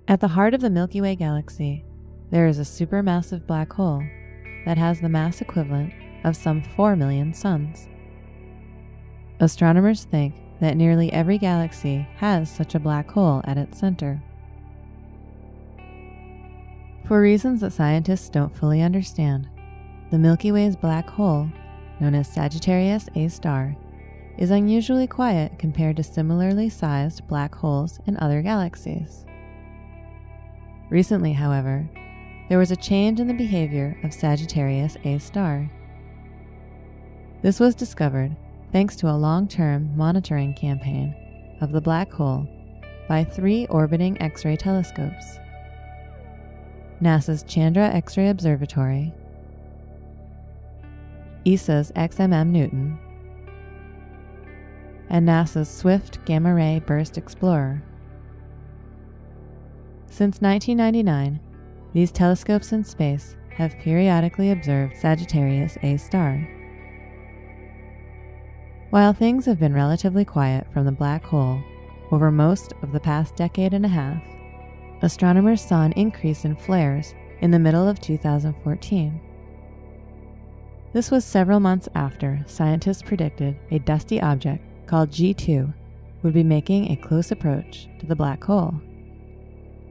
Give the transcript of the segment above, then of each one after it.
At the heart of the Milky Way galaxy, there is a supermassive black hole that has the mass equivalent of some 4 million suns. Astronomers think that nearly every galaxy has such a black hole at its center. For reasons that scientists don't fully understand, the Milky Way's black hole, known as Sagittarius A star, is unusually quiet compared to similarly sized black holes in other galaxies. Recently, however, there was a change in the behavior of Sagittarius A star. This was discovered thanks to a long-term monitoring campaign of the black hole by 3 orbiting X-ray telescopes: NASA's Chandra X-ray Observatory, ESA's XMM Newton, and NASA's Swift Gamma Ray Burst Explorer. Since 1999, these telescopes in space have periodically observed Sagittarius A star. While things have been relatively quiet from the black hole over most of the past decade and a half, astronomers saw an increase in flares in the middle of 2014. This was several months after scientists predicted a dusty object called G2 would be making a close approach to the black hole.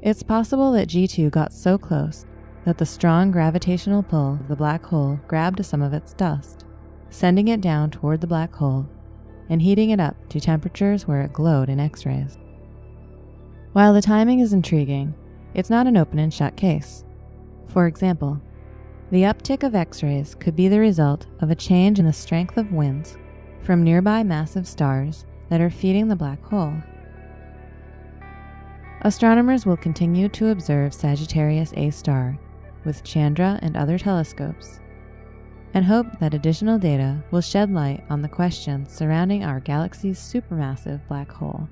It's possible that G2 got so close that the strong gravitational pull of the black hole grabbed some of its dust, sending it down toward the black hole and heating it up to temperatures where it glowed in X-rays. While the timing is intriguing, it's not an open and shut case. For example, the uptick of X-rays could be the result of a change in the strength of winds from nearby massive stars that are feeding the black hole. Astronomers will continue to observe Sagittarius A star with Chandra and other telescopes, and hope that additional data will shed light on the questions surrounding our galaxy's supermassive black hole.